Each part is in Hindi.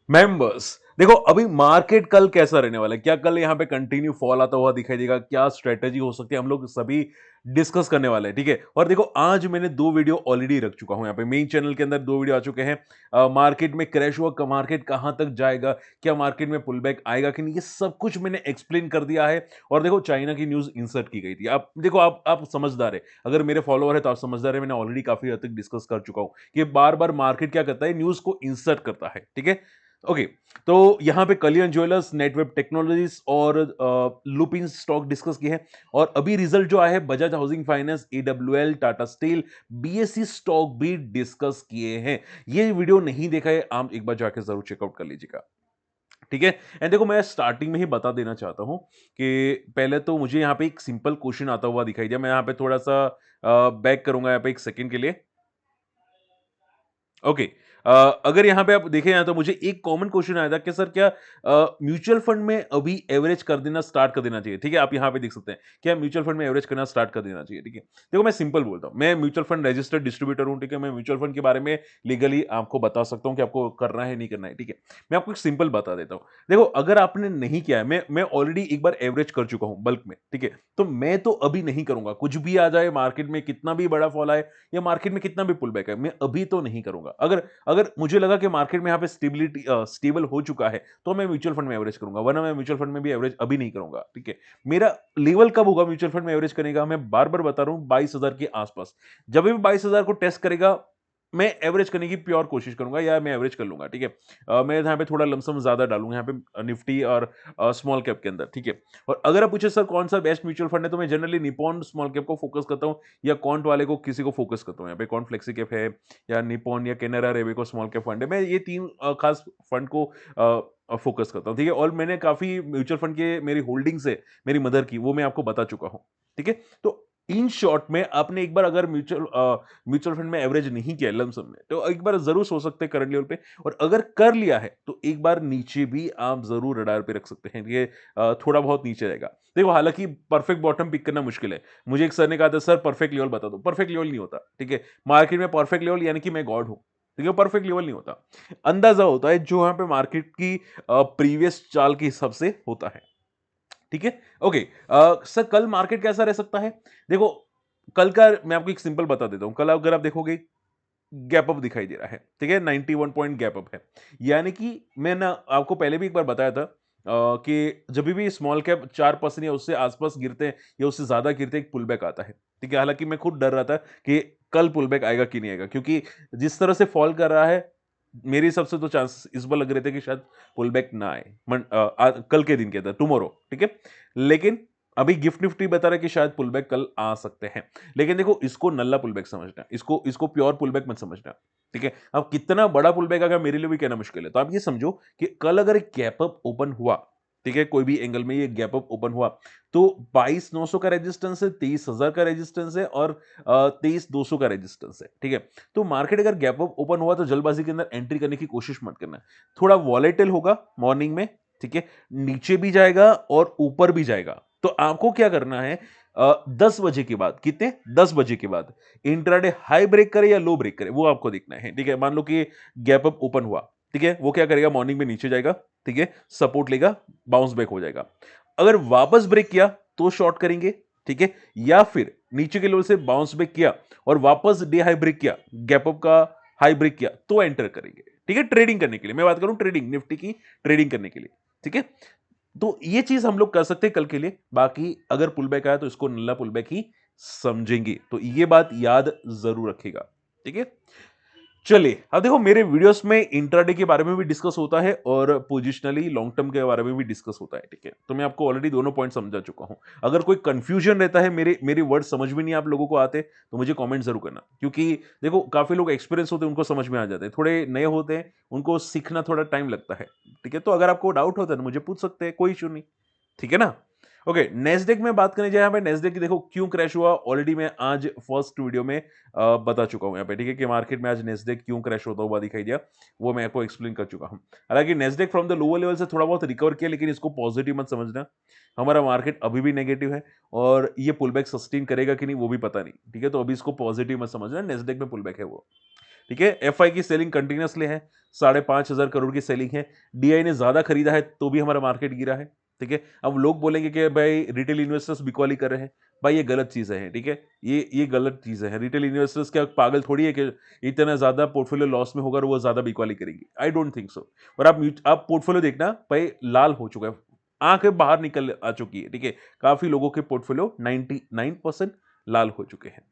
मेंबर्स देखो, अभी मार्केट कल कैसा रहने वाला है, क्या कल यहाँ पे कंटिन्यू फॉल आता हुआ दिखाई देगा, क्या स्ट्रेटेजी हो सकती है, हम लोग सभी डिस्कस करने वाले हैं। ठीक है, और देखो आज मैंने दो वीडियो ऑलरेडी रख चुका हूं, यहाँ पे मेन चैनल के अंदर दो वीडियो आ चुके हैं। मार्केट में क्रैश हुआ, मार्केट कहां तक जाएगा, क्या मार्केट में पुल बैक आएगा कि नहीं, ये सब कुछ मैंने एक्सप्लेन कर दिया है। और देखो चाइना की न्यूज इंसर्ट की गई थी। आप देखो, आप समझदार है, अगर मेरे फॉलोअर है तो आप समझदार है, मैंने ऑलरेडी काफी हद तक डिस्कस कर चुका हूं कि बार बार मार्केट क्या करता है, न्यूज को इंसर्ट करता है। ठीक है, ओके। तो यहां पे कलियन ज्वेलर्स, नेटवेब टेक्नोलॉजीज और लुपिन स्टॉक डिस्कस किए हैं। और अभी रिजल्ट जो आया है, Bajaj housing finance, AWL, Tata steel, BSC stock भी डिस्कस किए हैं। ये वीडियो नहीं देखा है, आप एक बार जाके जरूर चेकआउट कर लीजिएगा। ठीक है, एंड देखो मैं स्टार्टिंग में ही बता देना चाहता हूं कि पहले तो मुझे यहां पे एक सिंपल क्वेश्चन आता हुआ दिखाई दिया। मैं यहां पे थोड़ा सा बैक करूंगा यहाँ पे एक सेकंड के लिए। ओके। अगर यहाँ पे आप देखें यहाँ तो मुझे एक कॉमन क्वेश्चन आया था कि सर क्या म्यूचुअल फंड में अभी एवरेज कर देना स्टार्ट कर देना चाहिए। ठीक है, आप यहाँ पे देख सकते हैं क्या म्यूचुअल फंड में एवरेज करना स्टार्ट कर देना चाहिए। ठीक है, देखो मैं सिंपल बोलता हूँ, मैं म्यूचुअल फंड रजिस्टर्ड डिस्ट्रीब्यूटर हूँ। ठीक है, मैं म्यूचुअल फंड के बारे में लीगली आपको बता सकता हूँ कि आपको करना है नहीं करना है। ठीक है, मैं आपको एक सिंपल बता देता हूँ। देखो अगर आपने नहीं किया है, मैं ऑलरेडी एक बार एवरेज कर चुका हूँ बल्क में। ठीक है, तो मैं तो अभी नहीं करूंगा, कुछ भी आ जाए मार्केट में, कितना भी बड़ा फॉल आए या मार्केट में कितना भी पुल बैक है, मैं अभी तो नहीं करूंगा। अगर अगर मुझे लगा कि मार्केट में यहाँ पे स्टेबल हो चुका है तो मैं म्यूचुअल फंड में एवरेज करूंगा, वरना मैं म्यूचुअल फंड में भी एवरेज अभी नहीं करूंगा। ठीक है, मेरा लेवल कब होगा म्यूचुअल फंड में एवरेज करने का, मैं बार बार बता रहा हूं 22,000 के आसपास। जब भी 22,000 को टेस्ट करेगा, मैं एवरेज करने की प्योर कोशिश करूंगा या मैं एवरेज कर लूंगा। ठीक है, मैं यहाँ पे थोड़ा लमसम ज्यादा डालूंगा यहाँ पे निफ्टी और स्मॉल कैप के अंदर। ठीक है, और अगर आप पूछे सर कौन सा बेस्ट म्यूचुअल फंड है, तो मैं जनरली निपॉन स्मॉल कैप को फोकस करता हूँ या कॉन्ट वाले को किसी को फोकस करता हूँ। यहाँ पे कॉन्ट फ्लेक्सी कैप है या निपॉन या केनरा रेवेको स्मॉल कैप फंड है, मैं ये तीन खास फंड को फोकस करता हूँ। ठीक है, और मैंने काफी म्यूचुअल फंड के मेरी होल्डिंग्स है मेरी मदर की, वो मैं आपको बता चुका हूँ। ठीक है, तो इन शॉर्ट में आपने एक बार अगर म्यूचुअल फंड में एवरेज नहीं किया लमसम में, तो एक बार जरूर सोच सकते हैं करंट लेवल पे। और अगर कर लिया है तो एक बार नीचे भी आप जरूर रडार पे रख सकते हैं। ये थोड़ा बहुत नीचे रहेगा। देखो हालांकि परफेक्ट बॉटम पिक करना मुश्किल है। मुझे एक सर ने कहा था सर परफेक्ट लेवल बता दो, परफेक्ट लेवल नहीं होता। ठीक है, मार्केट में परफेक्ट लेवल यानी कि मैं गॉड हूं। ठीक है, परफेक्ट लेवल नहीं होता, अंदाजा होता है जो यहां पे मार्केट की प्रीवियस चाल के हिसाब से होता है। ठीक है, ओके। सर कल मार्केट कैसा रह सकता है, देखो कल का मैं आपको एक सिंपल बता देता हूं। कल अगर आप देखोगे गैप अप दिखाई दे रहा है। ठीक है, 91 पॉइंट गैप अप है। यानी कि मैं ना आपको पहले भी एक बार बताया था कि जब भी स्मॉल कैप 4% या उससे आसपास गिरते हैं या उससे ज्यादा गिरते हैं, एक पुल बैक आता है। ठीक है, हालांकि मैं खुद डर रहा था कि कल पुल बैक आएगा कि नहीं आएगा, क्योंकि जिस तरह से फॉल कर रहा है, मेरे हिसाब से तो चांसेस इस बार लग रहे थे कि शायद पुल बैक ना आए कल के दिन के अंदर, टुमारो। ठीक है, लेकिन अभी गिफ्ट निफ्टी बता रहा है कि शायद पुल बैक कल आ सकते हैं। लेकिन देखो इसको नल्ला पुल बैक समझना, इसको इसको प्योर पुल बैक मत समझना। ठीक है, अब कितना बड़ा पुल बैक आएगा मेरे लिए भी कहना मुश्किल है। तो आप ये समझो कि कल अगर एक गैप अप ओपन हुआ, ठीक है, कोई भी एंगल में ये गैप अप ओपन हुआ, तो 22,900 का रेजिस्टेंस है, 23,000 का रेजिस्टेंस है और 23,200 का रेजिस्टेंस है। ठीक है, तो मार्केट अगर गैप अप ओपन हुआ तो जल्दबाजी के अंदर एंट्री करने की कोशिश मत करना। थोड़ा वॉलेटिल होगा मॉर्निंग में। ठीक है, नीचे भी जाएगा और ऊपर भी जाएगा। तो आपको क्या करना है, 10 बजे के बाद, कितने 10 बजे के बाद इंट्राडे हाई ब्रेक करे या लो ब्रेक करे, वो आपको देखना है। ठीक है, मान लो कि गैप अप ओपन हुआ, ठीक है, वो क्या करेगा, मॉर्निंग में नीचे जाएगा। ठीक है, सपोर्ट लेगा, बाउंस बैक हो जाएगा। अगर वापस ब्रेक किया तो शॉर्ट करेंगे। ठीक है, या फिर नीचे के लेवल से बाउंस बैक किया और वापस डे हाई ब्रेक किया, गैप अप का हाई ब्रेक किया, तो एंटर करेंगे। ठीक है, ट्रेडिंग करने के लिए मैं बात करूं, ट्रेडिंग निफ्टी की ट्रेडिंग करने के लिए। ठीक है, तो ये चीज हम लोग कर सकते हैं कल के लिए। बाकी अगर पुल बैक आया तो इसको नल्ला पुल बैक ही समझेंगे, तो ये बात याद जरूर रखेगा। ठीक है, चलिए अब देखो मेरे वीडियोस में इंट्राडे के बारे में भी डिस्कस होता है और पोजिशनली लॉन्ग टर्म के बारे में भी डिस्कस होता है। ठीक है, तो मैं आपको ऑलरेडी दोनों पॉइंट समझा चुका हूं। अगर कोई कंफ्यूजन रहता है, मेरे मेरे वर्ड समझ में नहीं आप लोगों को आते, तो मुझे कमेंट जरूर करना, क्योंकि देखो काफी लोग एक्सपीरियंस होते हैं उनको समझ में आ जाते हैं, थोड़े नए होते हैं उनको सीखना थोड़ा टाइम लगता है। ठीक है, तो अगर आपको डाउट होता है तो मुझे पूछ सकते हैं, कोई इशू नहीं। ठीक है ना, ओके। नेस्डेक में बात करने जाए, यहाँ पे नेस्डेक की देखो क्यों क्रैश हुआ, ऑलरेडी मैं आज फर्स्ट वीडियो में बता चुका हूं यहाँ पे। ठीक है, कि मार्केट में आज नेस्डेक क्यों क्रैश होता हुआ दिखाई दिया, वो मैं आपको एक्सप्लेन कर चुका हूं। हालांकि Nasdaq from the lower level से थोड़ा बहुत रिकवर किया, लेकिन इसको पॉजिटिव मत समझना। हमारा मार्केट अभी भी नेगेटिव है और ये पुल बैक सस्टेन करेगा कि नहीं वो भी पता नहीं। ठीक है, तो अभी इसको पॉजिटिव मत समझना, नेस्डेक में पुल बैक है वो। ठीक है, एफआई की सेलिंग कंटिन्यूअसली है, 5,500 करोड़ की सेलिंग है। डीआई ने ज्यादा खरीदा है तो भी हमारा मार्केट गिरा है। ठीक है, अब लोग बोलेंगे कि भाई रिटेल इन्वेस्टर्स बिकवाली कर रहे हैं। भाई ये गलत चीजें हैं। ठीक है, ये गलत चीजें हैं। रिटेल इन्वेस्टर्स क्या पागल थोड़ी है कि इतना ज्यादा पोर्टफोलियो लॉस में होगा और वो ज्यादा बिकवाली करेंगे? I don't think so. और आप पोर्टफोलियो देखना भाई, लाल हो चुका है, आंखें बाहर निकल आ चुकी है। ठीक है, काफी लोगों के पोर्टफोलियो 99% लाल हो चुके हैं।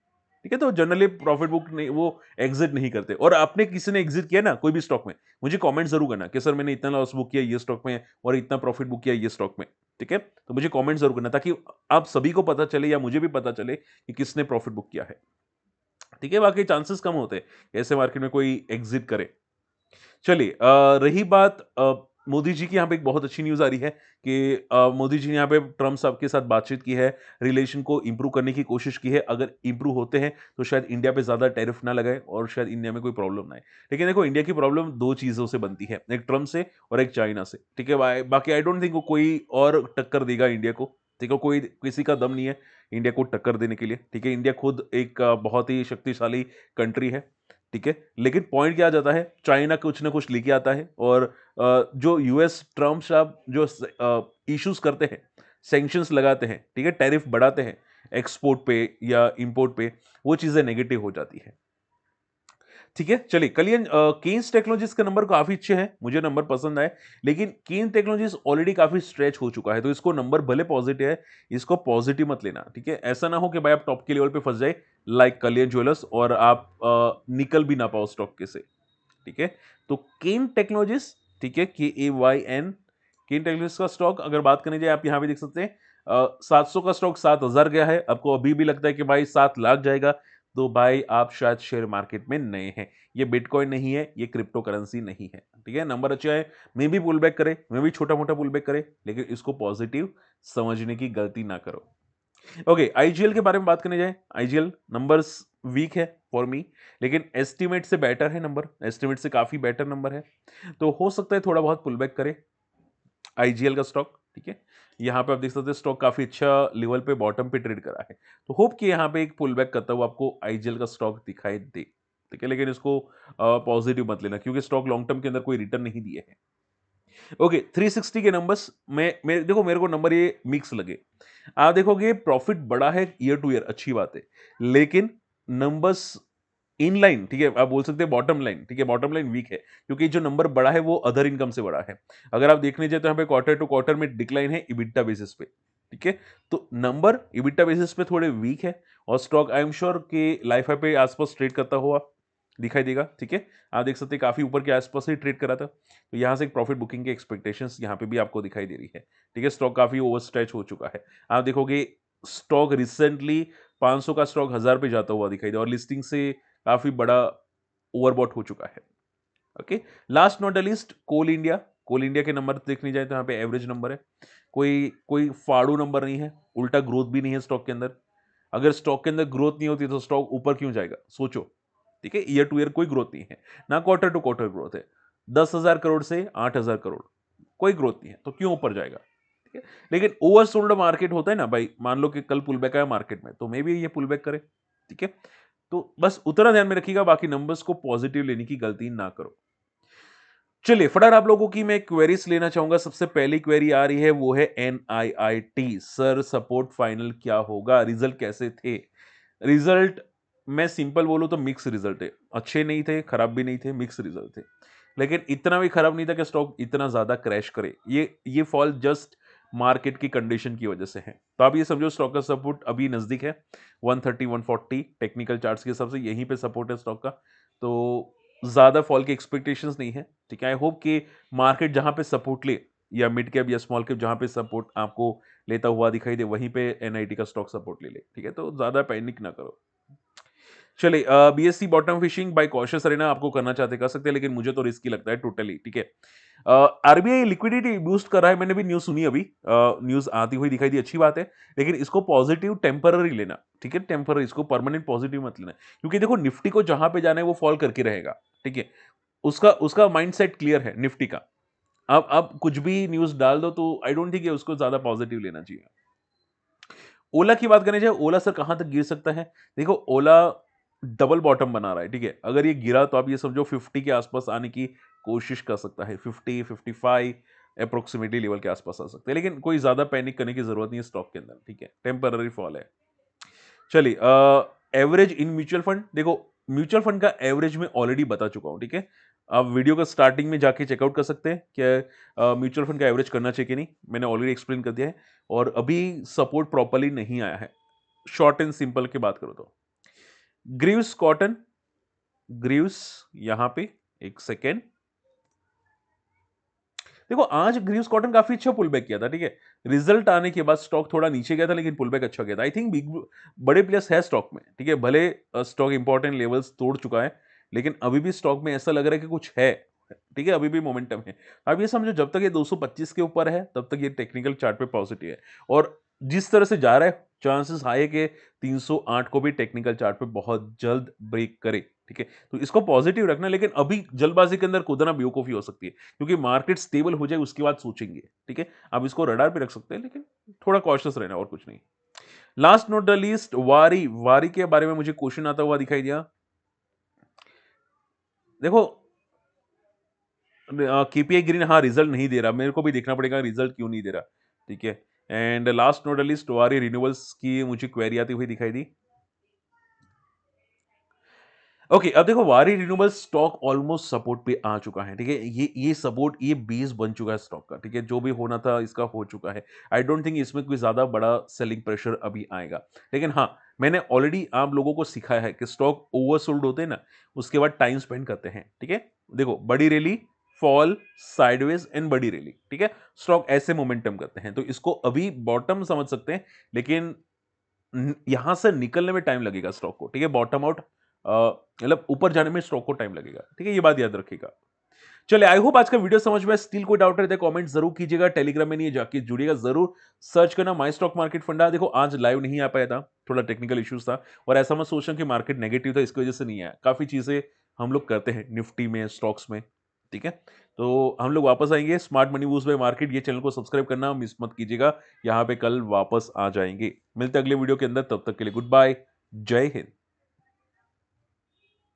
ठीक है, तो जनरली प्रॉफिट बुक नहीं, वो एग्जिट नहीं करते। और आपने किसी ने एग्जिट किया ना कोई भी स्टॉक में, मुझे कमेंट जरूर करना कि सर मैंने इतना लॉस बुक किया ये स्टॉक में और इतना प्रॉफिट बुक किया ये स्टॉक में। ठीक है, तो मुझे कमेंट जरूर करना ताकि आप सभी को पता चले या मुझे भी पता चले कि किसने प्रॉफिट बुक किया है। ठीक है, बाकी चांसेस कम होते हैं ऐसे मार्केट में कोई एग्जिट करे। चलिए, रही बात मोदी जी की, यहाँ पे एक बहुत अच्छी न्यूज़ आ रही है कि मोदी जी ने यहाँ पे ट्रम्प साहब के साथ बातचीत की है, रिलेशन को इंप्रूव करने की कोशिश की है। अगर इंप्रूव होते हैं तो शायद इंडिया पे ज़्यादा टैरिफ ना लगाए और शायद इंडिया में कोई प्रॉब्लम ना आए। लेकिन देखो, इंडिया की प्रॉब्लम 2 चीज़ों से बनती है, एक ट्रम्प से और एक चाइना से। ठीक है, बाकी आई डोंट थिंक कोई और टक्कर देगा इंडिया को। ठीक है, कोई किसी का दम नहीं है इंडिया को टक्कर देने के लिए। ठीक है, इंडिया खुद एक बहुत ही शक्तिशाली कंट्री है। ठीक है, लेकिन पॉइंट क्या आ जाता है, चाइना कुछ ना कुछ लेके आता है और जो यूएस ट्रम्प साहब जो इश्यूज करते हैं, सैंक्शंस लगाते हैं, ठीक है, टैरिफ बढ़ाते हैं एक्सपोर्ट पे या इंपोर्ट पे, वो चीजें नेगेटिव हो जाती है। ठीक है, चलिए कलियन, केन्स टेक्नोलॉजीज के नंबर काफी अच्छे हैं, मुझे नंबर पसंद आए। लेकिन केन टेक्नोलॉजीज ऑलरेडी काफी स्ट्रेच हो चुका है, तो इसको नंबर भले पॉजिटिव है, इसको पॉजिटिव मत लेना। ठीक है, ऐसा ना हो कि भाई आप टॉप के लेवल पे फंस जाए लाइक कलियन ज्वेलर्स और आप निकल भी ना पाओ स्टॉक के से। ठीक है, तो केन टेक्नोलॉजीज, ठीक है, KAYN, केन टेक्नोलॉजीज का स्टॉक अगर बात करने जाए, आप यहां भी देख सकते हैं 700 का स्टॉक 7,000 गया है। आपको अभी भी लगता है कि भाई 7 लाख जाएगा, तो भाई आप शायद शेयर मार्केट में नए हैं। ये बिटकॉइन नहीं है, ये क्रिप्टो करेंसी नहीं है। ठीक है, नंबर अच्छा है, मे भी पुल बैक करे, मे भी छोटा मोटा पुल बैक करे, लेकिन इसको पॉजिटिव समझने की गलती ना करो। ओके, आईजीएल के बारे में बात करने जाए, आईजीएल नंबर्स वीक है फॉर मी, लेकिन एस्टिमेट से बेटर है नंबर, एस्टिमेट से काफी बेटर नंबर है, तो हो सकता है थोड़ा बहुत पुल बैक करे आईजीएल का स्टॉक। ठीक है, यहाँ पे आप देख सकते हैं स्टॉक काफी अच्छा लेवल पे बॉटम पे ट्रेड करा है, तो होप कि यहाँ पे एक पुल बैक करता हुआ आपको आईजीएल का स्टॉक दिखाई दे। ठीक है, लेकिन इसको पॉजिटिव मत लेना क्योंकि स्टॉक लॉन्ग टर्म के अंदर कोई रिटर्न नहीं दिए हैं। ओके, 360 के नंबर्स में देखो, मेरे को नंबर ये मिक्स लगे। आप देखोगे प्रॉफिट बड़ा है ईयर टू ईयर, अच्छी बात है, लेकिन नंबर्स इन लाइन, ठीक है, आप बोल सकते हैं बॉटम लाइन, ठीक है, बॉटम लाइन वीक है क्योंकि जो नंबर बड़ा है वो अदर इनकम से बड़ा है। अगर आप देखने जाए तो यहाँ पे क्वार्टर टू क्वार्टर में डिक्लाइन है इबिटा बेसिस पे। ठीक है, तो नंबर इबिटा बेसिस पे थोड़े वीक है और स्टॉक आई एम श्योर कि लाइफ पे आसपास ट्रेड करता हुआ दिखाई देगा। ठीक है, आप देख सकते हैं काफी ऊपर के आसपास ही ट्रेड करा था, तो यहां से एक प्रॉफिट बुकिंग की एक्सपेक्टेशंस यहां पे भी आपको दिखाई दे रही है। ठीक है, स्टॉक काफी ओवर स्ट्रेच हो चुका है। आप देखोगे स्टॉक रिसेंटली 500 का स्टॉक 1000 पे जाता हुआ दिखाई दे और लिस्टिंग से काफी बड़ा ओवरबॉट हो चुका है। Okay, last not the least Coal India. Coal India के नंबर देखने जाए तो यहाँ पे एवरेज नंबर है, कोई कोई फाड़ू नंबर नहीं है, उल्टा ग्रोथ भी नहीं है स्टॉक के अंदर। अगर स्टॉक के अंदर ग्रोथ नहीं होती तो स्टॉक ऊपर क्यों जाएगा, सोचो। ठीक है, ईयर टू ईयर कोई ग्रोथ नहीं है, ना क्वार्टर टू क्वार्टर ग्रोथ है। 10,000 करोड़ से 8,000 करोड़, कोई ग्रोथ नहीं है, तो क्यों ऊपर जाएगा? ठीक है, लेकिन ओवरसोल्ड मार्केट होता है ना भाई, मान लो कि कल पुल बैक आया मार्केट में, तो मे भी ये पुल बैक करे। ठीक है, तो बस उतना ध्यान में रखिएगा, बाकी नंबर्स को पॉजिटिव लेने की गलती ना करो। चलिए फटाफट आप लोगों की मैं क्वेरीज लेना चाहूंगा। सबसे पहली क्वेरी आ रही है, वो है NIIT, सर सपोर्ट फाइनल क्या होगा, रिजल्ट कैसे थे? रिजल्ट मैं सिंपल बोलूं तो मिक्स रिजल्ट है, अच्छे नहीं थे, खराब भी नहीं थे, मिक्स रिजल्ट थे। लेकिन इतना भी खराब नहीं था कि स्टॉक इतना ज्यादा क्रैश करे। ये फॉल जस्ट मार्केट की कंडीशन की वजह से है। तो आप ये समझो स्टॉक का सपोर्ट अभी नजदीक है 130 140, टेक्निकल चार्ट्स के हिसाब से यहीं पे सपोर्ट है स्टॉक का, तो ज्यादा फॉल की एक्सपेक्टेशंस नहीं है। ठीक है, आई होप कि मार्केट जहां पे सपोर्ट ले या मिड कैप या स्मॉल कैप जहां पे सपोर्ट आपको लेता हुआ दिखाई दे, वहीं पे NIT का स्टॉक सपोर्ट ले ले। ठीक है, तो ज्यादा पैनिक ना करो। चलिए, BSC bottom fishing by cautious रहना, आपको करना चाहते कर सकते हैं, लेकिन मुझे तो रिस्की लगता है टोटली। ठीक है, RBI लिक्विडिटी बूस्ट कर रहा है, मैंने भी न्यूज सुनी अभी, न्यूज आती हुई दिखाई दी, अच्छी बात है, लेकिन इसको पॉजिटिव टेम्पररी लेना। ठीक है, टेम्पररी, इसको परमानेंट पॉजिटिव मत लेना, क्योंकि देखो निफ्टी को जहां पे जाना है वो फॉल करके रहेगा। ठीक है, उसका उसका माइंडसेट क्लियर है निफ्टी का। अब कुछ भी न्यूज डाल दो तो आई डोंट थिंक उसको ज्यादा पॉजिटिव लेना चाहिए। ओला की बात करें जाए, ओला सर कहां तक गिर सकता है? देखो ओला डबल बॉटम बना रहा है, ठीक है। अगर ये गिरा तो आप ये समझो 50 के आसपास आने की कोशिश कर सकता है, 50 55 अप्रोक्सीमेटली लेवल के आसपास आ सकते हैं, लेकिन कोई ज्यादा पैनिक करने की जरूरत नहीं है स्टॉक के अंदर, ठीक है। टेम्पररी फॉल है। चलिए, एवरेज इन म्यूचुअल फंड देखो, म्यूचुअल फंड का एवरेज मैं ऑलरेडी बता चुका हूं, ठीक है। आप वीडियो का स्टार्टिंग में जाके चेकआउट कर सकते हैं क्या म्यूचुअल फंड का एवरेज करना चाहिए कि नहीं, मैंने ऑलरेडी एक्सप्लेन कर दिया है। और अभी सपोर्ट प्रॉपरली नहीं आया है, शॉर्ट एंड सिंपल की बात करो तो। ग्रीव्स कॉटन, ग्रीव्स यहां पे एक सेकेंड, देखो आज ग्रीव्स कॉटन काफी अच्छा पुल बैक किया था, ठीक है। रिजल्ट आने के बाद स्टॉक थोड़ा नीचे गया था, लेकिन पुल बैक अच्छा गया था। आई थिंक बिग बड़े प्लेयर्स है स्टॉक में, ठीक है। भले स्टॉक इंपॉर्टेंट लेवल्स तोड़ चुका है, लेकिन अभी भी स्टॉक में ऐसा लग रहा है कि कुछ है, ठीक है। अभी भी मोमेंटम है। अब ये समझो जब तक ये 225 के ऊपर है तब तक ये टेक्निकल चार्ट पे पॉजिटिव है, और जिस तरह से जा रहा है चांसेस हाई है कि 308 को भी टेक्निकल चार्ट पे बहुत जल्द ब्रेक करे, ठीक है। तो इसको पॉजिटिव रखना, लेकिन अभी जल्दबाजी के अंदर कूदना बेवकूफी हो सकती है, क्योंकि मार्केट स्टेबल हो जाए उसके बाद सोचेंगे, ठीक है। आप इसको रडार पे रख सकते हैं, लेकिन थोड़ा कॉशियस रहना, और कुछ नहीं। लास्ट नॉट द लीस्ट, वारी, वारी के बारे में मुझे क्वेश्चन आता हुआ दिखाई दिया। देखो, केपीआई ग्रीन, हाँ रिजल्ट नहीं दे रहा, मेरे को भी देखना पड़ेगा रिजल्ट क्यों नहीं दे रहा, ठीक है। And last not the least, वारी रिन्यूएबल्स की मुझे क्वेरी आती हुई दिखाई दी। ओके, अब देखो वारी रिन्यूएबल स्टॉक ऑलमोस्ट सपोर्ट पे आ चुका है, ठीक है। ये सपोर्ट, ये बेस बन चुका है स्टॉक का, ठीक है। जो भी होना था इसका हो चुका है। आई डोंट थिंक इसमें कोई ज्यादा बड़ा सेलिंग प्रेशर अभी आएगा, लेकिन हाँ, मैंने ऑलरेडी आप लोगों को सिखाया है कि स्टॉक ओवरसोल्ड होते हैं ना, उसके बाद टाइम स्पेंड करते हैं, ठीक है। देखो, बड़ी रैली, फॉल, साइडवेज एंड बड़ी रैली, ठीक है। स्टॉक ऐसे मोमेंटम करते हैं, तो इसको अभी बॉटम समझ सकते हैं, लेकिन यहां से निकलने में टाइम लगेगा स्टॉक को, ठीक है। बॉटम आउट मतलब ऊपर जाने में स्टॉक को टाइम लगेगा, ठीक है। ये बात याद रखिएगा। चलिए, आई होप आज का वीडियो समझ में, स्टिल कोई डाउट रहता है कमेंट जरूर कीजिएगा, टेलीग्राम में नहीं है जाके जुड़िएगा जरूर, सर्च करना माई स्टॉक मार्केट फंडा। देखो आज लाइव नहीं आ पाया था, थोड़ा टेक्निकल इश्यूज था, और ऐसा मत सोचना कि मार्केट नेगेटिव था इसकी वजह से नहीं आया, काफी चीजें हम लोग करते हैं निफ्टी में, स्टॉक्स में, ठीक है। तो हम लोग वापस आएंगे smart money boost bye market, ये चैनल को सब्सक्राइब करना मिस मत कीजिएगा, यहाँ पे कल वापस आ जाएंगे। मिलते हैं अगले वीडियो के अंदर, तब तक के लिए गुड बाय, जय हिंद।